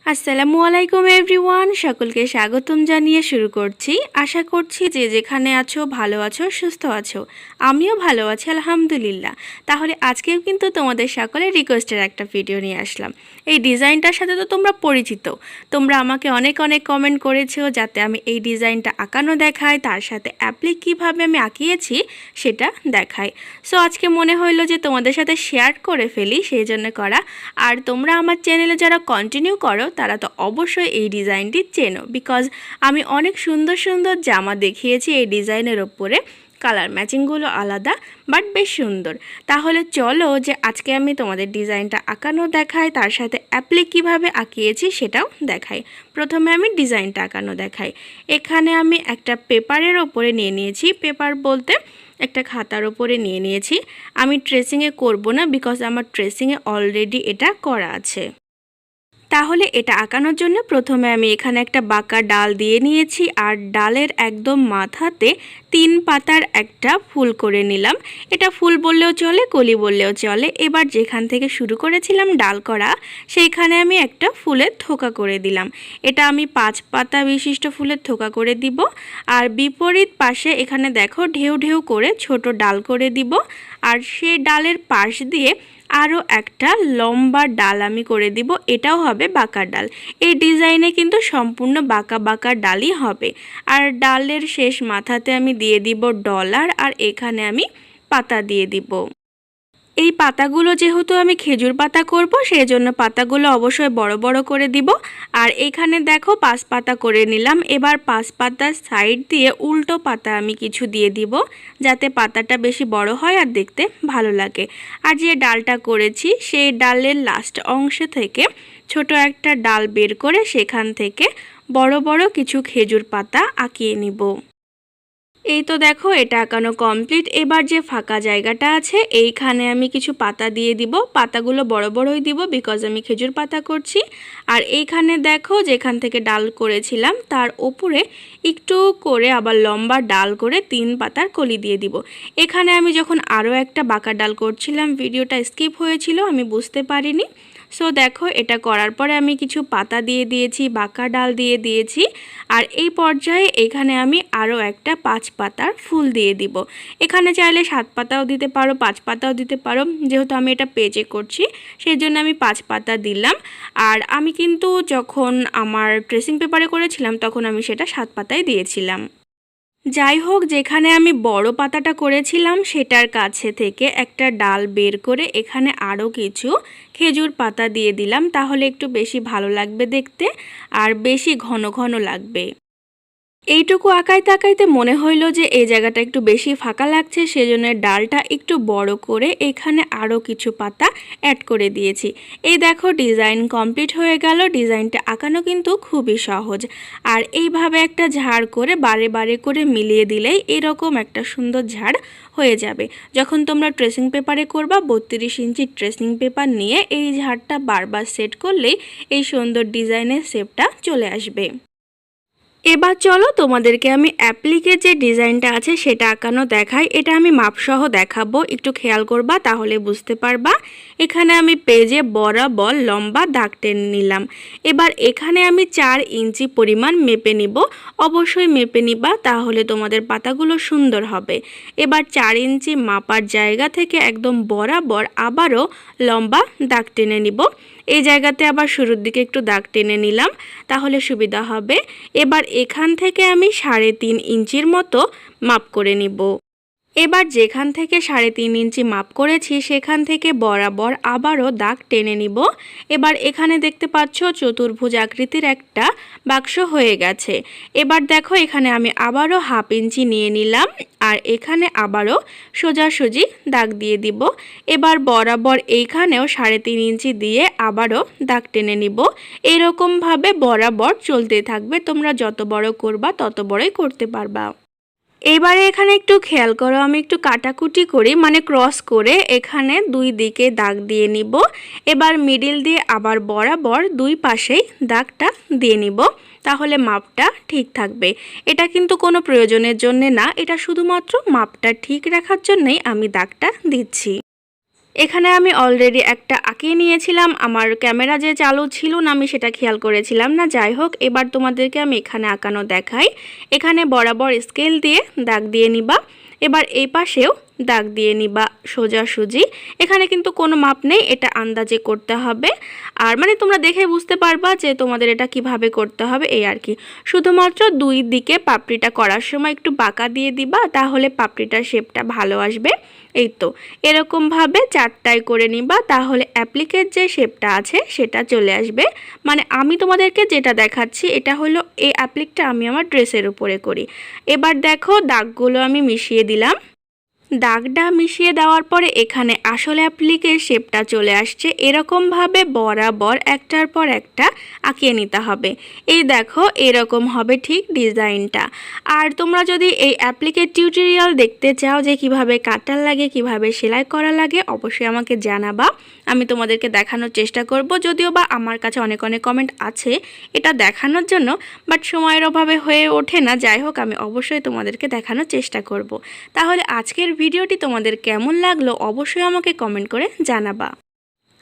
আসসালামু আলাইকুম এভরিওয়ান, সকলকে স্বাগতম জানিয়ে শুরু করছি। আশা করছি যে যেখানে আছো ভালো আছো, সুস্থ আছো। আমিও ভালো আছি আলহামদুলিল্লাহ। তাহলে আজকেও কিন্তু তোমাদের সকলের রিকোয়েস্টের একটা ভিডিও নিয়ে আসলাম। এই ডিজাইনটার সাথে তো তোমরা পরিচিত। তোমরা আমাকে অনেক অনেক কমেন্ট করেছো যাতে আমি এই ডিজাইনটা আঁকানো দেখাই, তার সাথে অ্যাপ্লিক কীভাবে আমি আঁকিয়েছি সেটা দেখাই। সো আজকে মনে হলো যে তোমাদের সাথে শেয়ার করে ফেলি, সেই জন্য করা। আর তোমরা আমার চ্যানেলে যারা কন্টিনিউ করো তারা তো অবশ্যই এই ডিজাইনটি চেনো, বিকজ আমি অনেক সুন্দর সুন্দর জামা দেখিয়েছি এই ডিজাইনের ওপরে। কালার ম্যাচিংগুলো আলাদা, বাট বেশ সুন্দর। তাহলে চলো যে আজকে আমি তোমাদের ডিজাইনটা আঁকানো দেখাই, তার সাথে অ্যাপ্লিক কীভাবে আঁকিয়েছি সেটাও দেখাই। প্রথমে আমি ডিজাইনটা আঁকানো দেখাই। এখানে আমি একটা পেপারের ওপরে নিয়ে নিয়েছি, পেপার বলতে একটা খাতার ওপরে নিয়ে নিয়েছি। আমি ট্রেসিংয়ে করব না, বিকজ আমার ট্রেসিংয়ে অলরেডি এটা করা আছে। তাহলে এটা আঁকানোর জন্য প্রথমে আমি এখানে একটা বাঁকা ডাল দিয়ে নিয়েছি, আর ডালের একদম মাথাতে 3 পাতার একটা ফুল করে নিলাম। এটা ফুল বললেও চলে, কলি বললেও চলে। এবার যেখান থেকে শুরু করেছিলাম ডাল করা, সেইখানে আমি একটা ফুলের থোকা করে দিলাম। এটা আমি 5 পাতা বিশিষ্ট ফুলের থোকা করে দিব। আর বিপরীত পাশে এখানে দেখো ঢেউ ঢেউ করে ছোট ডাল করে দিব। আর সেই ডালের পাশ দিয়ে আরও একটা লম্বা ডাল আমি করে দিব, এটাও হবে বাঁকা ডাল। এই ডিজাইনে কিন্তু সম্পূর্ণ বাঁকা বাঁকা ডালই হবে। আর ডালের শেষ মাথাতে আমি দিয়ে দিব ডলার, আর এখানে আমি পাতা দিয়ে দিব। এই পাতাগুলো যেহেতু আমি খেজুর পাতা করব, সেই জন্য পাতাগুলো অবশ্যই বড় বড় করে দিব। আর এখানে দেখো 5 পাতা করে নিলাম। এবার 5 পাতার সাইড দিয়ে উল্টো পাতা আমি কিছু দিয়ে দিব, যাতে পাতাটা বেশি বড় হয় আর দেখতে ভালো লাগে। আর যে ডালটা করেছি সেই ডালের লাস্ট অংশ থেকে ছোট একটা ডাল বের করে সেখান থেকে বড় বড় কিছু খেজুর পাতা আঁকিয়ে নিব। এই তো দেখো এটা আঁকানো কমপ্লিট। এবার যে ফাঁকা জায়গাটা আছে এইখানে আমি কিছু পাতা দিয়ে দিব। পাতাগুলো বড় বড়ই দিব, বিকজ আমি খেজুর পাতা করছি। আর এইখানে দেখো যেখান থেকে ডাল করেছিলাম তার উপরে একটু করে আবার লম্বা ডাল করে 3 পাতার কলি দিয়ে দিব। এখানে আমি যখন আরও একটা বাঁকা ডাল করছিলাম ভিডিওটা স্কিপ হয়েছিল, আমি বুঝতে পারিনি। সো দেখো এটা করার পরে আমি কিছু পাতা দিয়ে দিয়েছি, বাঁকা ডাল দিয়ে দিয়েছি। আর এই পর্যায়ে এখানে আমি আরও একটা 5 পাতার ফুল দিয়ে দিব। এখানে চাইলে 7 পাতাও দিতে পারো, 5 পাতাও দিতে পারো। যেহেতু আমি এটা পেজে করছি সেই জন্য আমি 5 পাতা দিলাম। আর আমি কিন্তু যখন আমার ট্রেসিং পেপারে করেছিলাম তখন আমি সেটা 7 পাতায় দিয়েছিলাম। যাই হোক, যেখানে আমি বড় পাতাটা করেছিলাম সেটার কাছে থেকে একটা ডাল বের করে এখানে আরও কিছু খেজুর পাতা দিয়ে দিলাম, তাহলে একটু বেশি ভালো লাগবে দেখতে আর বেশি ঘন ঘন লাগবে। এইটুকু আঁকাইতে আঁকাইতে মনে হইলো যে এই জায়গাটা একটু বেশি ফাঁকা লাগছে, সেজন্য ডালটা একটু বড় করে এখানে আরও কিছু পাতা অ্যাড করে দিয়েছি। এই দেখো ডিজাইন কমপ্লিট হয়ে গেল। ডিজাইনটা আঁকানো কিন্তু খুবই সহজ। আর এইভাবে একটা ঝাড় করে বারে বারে করে মিলিয়ে দিলেই এরকম একটা সুন্দর ঝাড় হয়ে যাবে। যখন তোমরা ট্রেসিং পেপারে করবা 32 ইঞ্চি ট্রেসিং পেপার নিয়ে এই ঝাড়টা বারবার সেট করলেই এই সুন্দর ডিজাইনের শেপটা চলে আসবে। এবার চলো তোমাদেরকে আমি অ্যাপ্লিকের যে ডিজাইনটা আছে সেটা আঁকানো দেখাই। এটা আমি মাপসহ দেখাবো, একটু খেয়াল করবা তাহলে বুঝতে পারবা। এখানে আমি পেজে বরাবর লম্বা দাগ টেনে নিলাম। এবার এখানে আমি 4 ইঞ্চি পরিমাণ মেপে নিব। অবশ্যই মেপে নিবা, তাহলে তোমাদের পাতাগুলো সুন্দর হবে। এবার 4 ইঞ্চি মাপার জায়গা থেকে একদম বরাবর আবারও লম্বা দাগ টেনে নিব। এই জায়গাতে আবার শুরুর দিকে একটু দাগ টেনে নিলাম, তাহলে সুবিধা হবে। এবার এখান থেকে আমি 3.5 ইঞ্চির মতো মাপ করে নিব। এবার যেখান থেকে 3.5 ইঞ্চি মাপ করেছি সেখান থেকে বরাবর আবারও দাগ টেনে নিব। এবার এখানে দেখতে পাচ্ছ চতুর্ভুজ আকৃতির একটা বাক্স হয়ে গেছে। এবার দেখো এখানে আমি আবারও 1/2 ইঞ্চি নিয়ে নিলাম, আর এখানে আবারও সোজাসুজি দাগ দিয়ে দিব। এবার বরাবর এইখানেও 3.5 ইঞ্চি দিয়ে আবারও দাগ টেনে নিব। এরকমভাবে বরাবর চলতে থাকবে, তোমরা যত বড় করবা তত বড়ই করতে পারবা। এবারে এখানে একটু খেয়াল করো, আমি একটু কাটাকুটি করি, মানে ক্রস করে এখানে 2 দিকে দাগ দিয়ে নিব। এবার মিডিল দিয়ে আবার বরাবর 2 পাশেই দাগটা দিয়ে নিব, তাহলে মাপটা ঠিক থাকবে। এটা কিন্তু কোনো প্রয়োজনের জন্য না, এটা শুধুমাত্র মাপটা ঠিক রাখার জন্যই আমি দাগটা দিচ্ছি। এখানে আমি অলরেডি একটা আঁকিয়ে নিয়েছিলাম, আমার ক্যামেরা যে চালু ছিল না আমি সেটা খেয়াল করেছিলাম না। যাই হোক, এবার তোমাদেরকে আমি এখানে আঁকানো দেখাই। এখানে বরাবর স্কেল দিয়ে দাগ দিয়ে নিবা, এবার এই পাশেও দাগ দিয়ে নিবা সোজাসুজি। এখানে কিন্তু কোনো মাপ নেই, এটা আন্দাজে করতে হবে। আর মানে তোমরা দেখে বুঝতে পারবা যে তোমাদের এটা কিভাবে করতে হবে, এই আর কি। শুধুমাত্র দুই দিকে পাপড়িটা করার সময় একটু বাঁকা দিয়ে দিবা, তাহলে পাপড়িটার শেপটা ভালো আসবে। এই তো এরকমভাবে চারটায় করে নিবা, তাহলে অ্যাপ্লিকের যে শেপটা আছে সেটা চলে আসবে। মানে আমি তোমাদেরকে যেটা দেখাচ্ছি এটা হলো এই অ্যাপ্লিকটা আমি আমার ড্রেসের উপরে করি। এবার দেখো দাগগুলো আমি মিশিয়ে দিলাম। দাগটা মিশিয়ে দেওয়ার পরে এখানে আসলে অ্যাপ্লিকের শেপটা চলে আসছে। এরকমভাবে বরাবর একটার পর একটা আঁকিয়ে নিতে হবে। এই দেখো এরকম হবে ঠিক ডিজাইনটা। আর তোমরা যদি এই অ্যাপ্লিকের টিউটোরিয়াল দেখতে চাও যে কিভাবে কাটার লাগে, কিভাবে সেলাই করা লাগে, অবশ্যই আমাকে জানাবা, আমি তোমাদেরকে দেখানোর চেষ্টা করব। যদিও বা আমার কাছে অনেক অনেক কমেন্ট আছে এটা দেখানোর জন্য, বাট সময়ের অভাবে হয়ে ওঠে না। যাই হোক, আমি অবশ্যই তোমাদেরকে দেখানোর চেষ্টা করব। তাহলে আজকের ভিডিওটি তোমাদের কেমন লাগলো অবশ্যই আমাকে কমেন্ট করে জানাবা।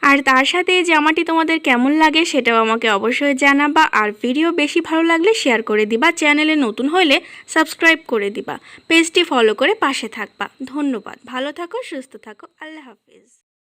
আর তার সাথে এই জামাটি তোমাদের কেমন লাগে সেটাও আমাকে অবশ্যই জানাবা। আর ভিডিও বেশি ভালো লাগলে শেয়ার করে দিবা, চ্যানেলে নতুন হলে সাবস্ক্রাইব করে দিবা, পেজটি ফলো করে পাশে থাকবা। ধন্যবাদ, ভালো থাকো, সুস্থ থাকো, আল্লাহ হাফিজ।